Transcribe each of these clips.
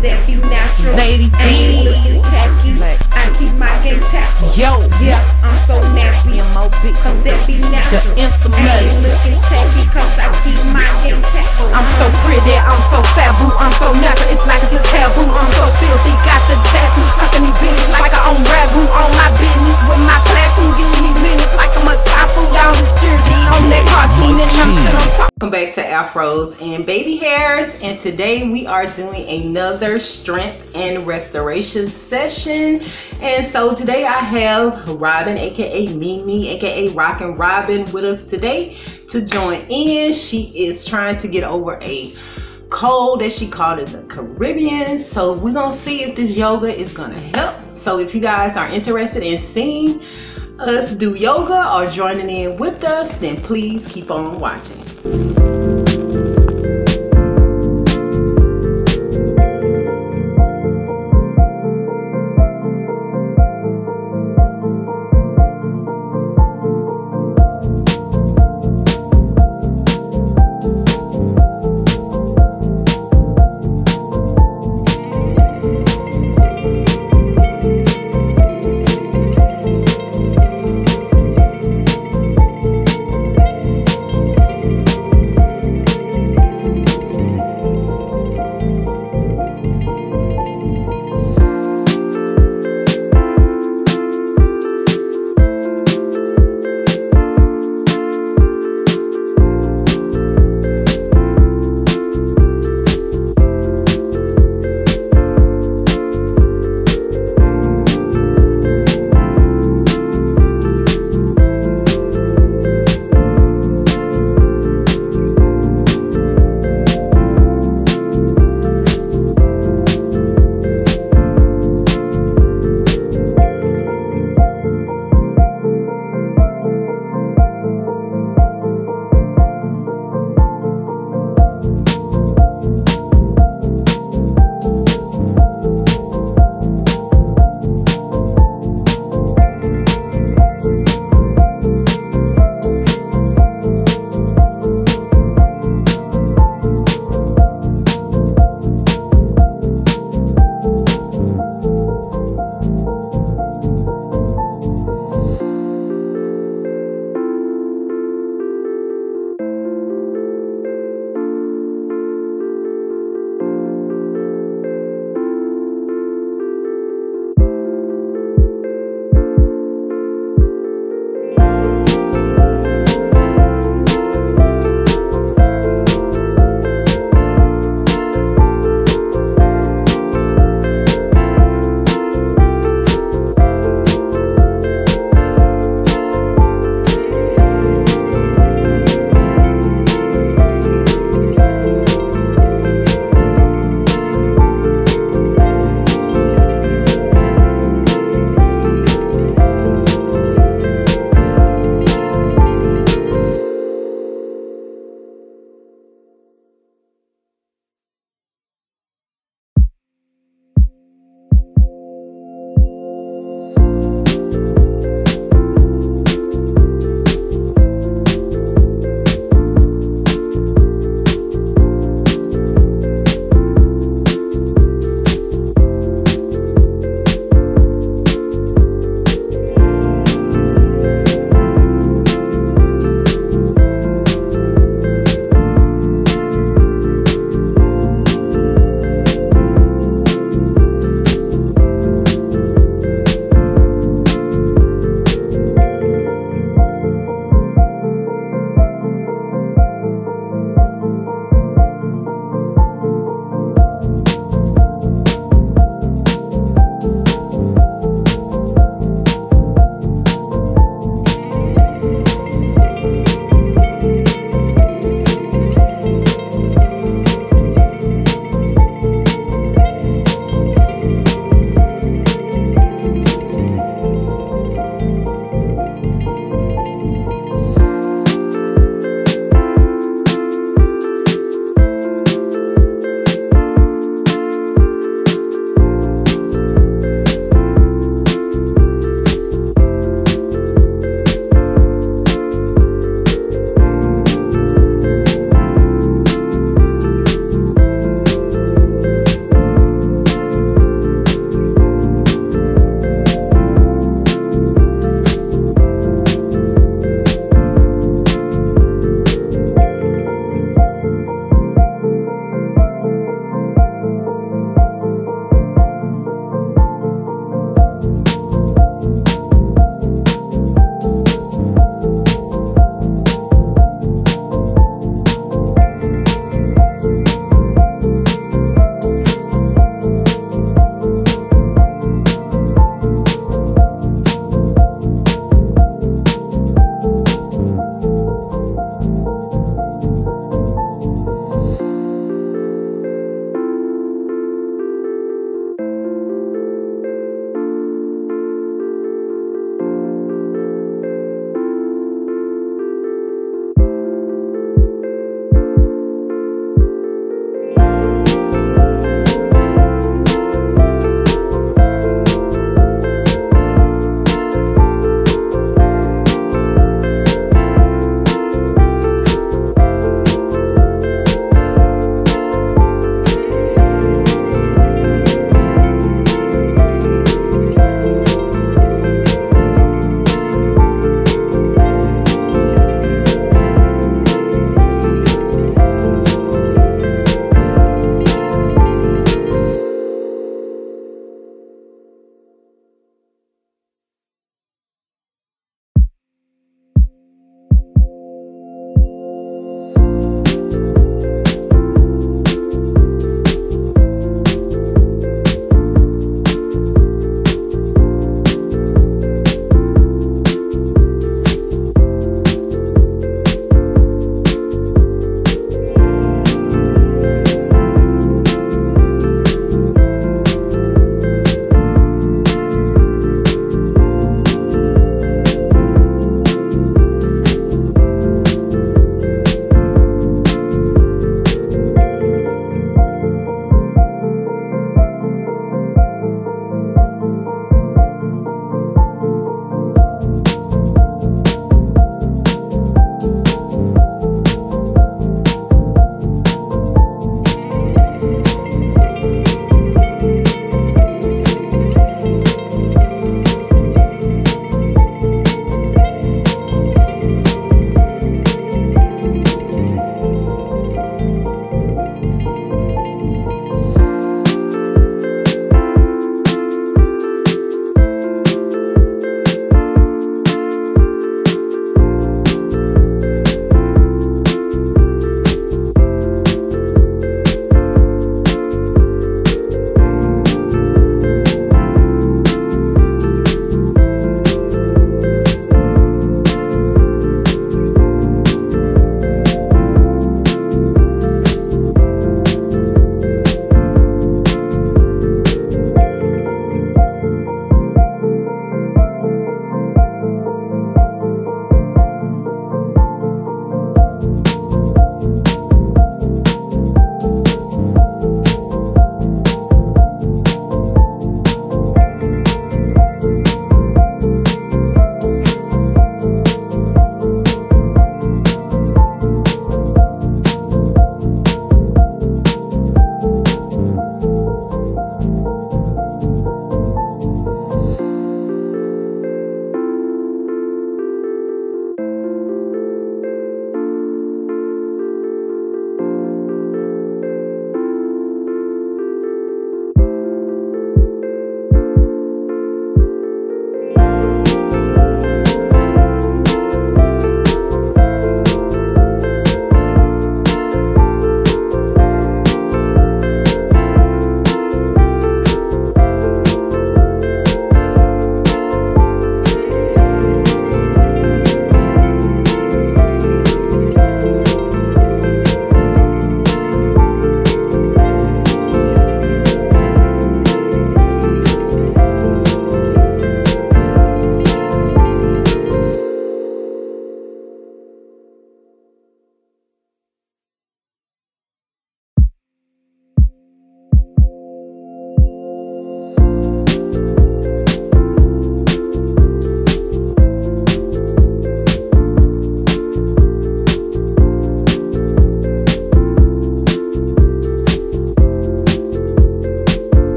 that be natural. Lady D. Ain't looking tacky. I keep my game tacky. Yo, yeah, I'm so nappy. Cause that be natural. The infamous. Ain't looking tacky cause I keep my game tacky. I'm so pretty, I'm so fat, boo. I'm so natural, it's like it's a taboo. I'm so filthy, got the tattoo. Fucking these bitches like I own ragu. On my business with my platoon. Getting these minutes like I'm a typhoon. Down the jersey on that cartoon. And I'm sitting on top. Welcome back to Afros and Baby Hairs, and today we are doing another strength and restoration session. And so today I have Robin, aka Mee Mee, aka Rockin' Robin, with us today to join in. She is trying to get over a cold that she caught in the Caribbean, so we're gonna see if this yoga is gonna help. So if you guys are interested in seeing us do yoga or joining in with us, then please keep on watching.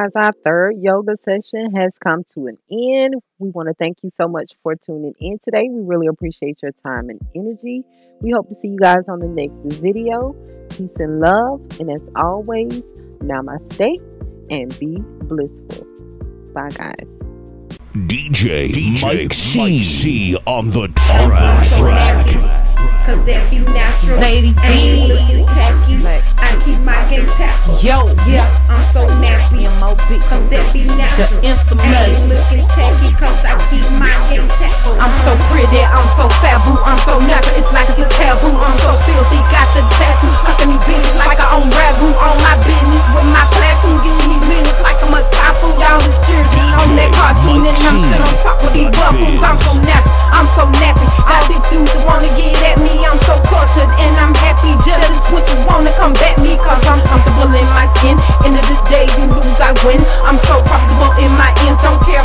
guys, our third yoga session has come to an end. We want to thank you so much for tuning in today. We really appreciate your time and energy. We hope to see you guys on the next video. Peace and love. And as always, namaste and be blissful. Bye, guys. DJ Mike C on the track. Cause that be natural. Lady D. Ain't looking tacky. I keep my game tactful. Yo, Yeah, I'm so nappy. Cause that be the natural. Ain't infamous. looking tacky. Cause I keep my game tactful. I'm so pretty, I'm so faboo, I'm so natural, it's like it's a taboo. I'm so filthy, got the tattoo, hucking these bitches like I own ragu. On my business with my platoon, getting these minutes like I'm a typhoon. Y'all is jersey on that cartoon, and I'm sitting on top of these buffoons. I'm so nappy, I'm so nappy. All these dudes that wanna get at me, I'm so cultured and I'm happy. Jealous witches wanna come back me, cause I'm comfortable in my skin. End of the day, you lose, I win. I'm so comfortable in my ends, don't care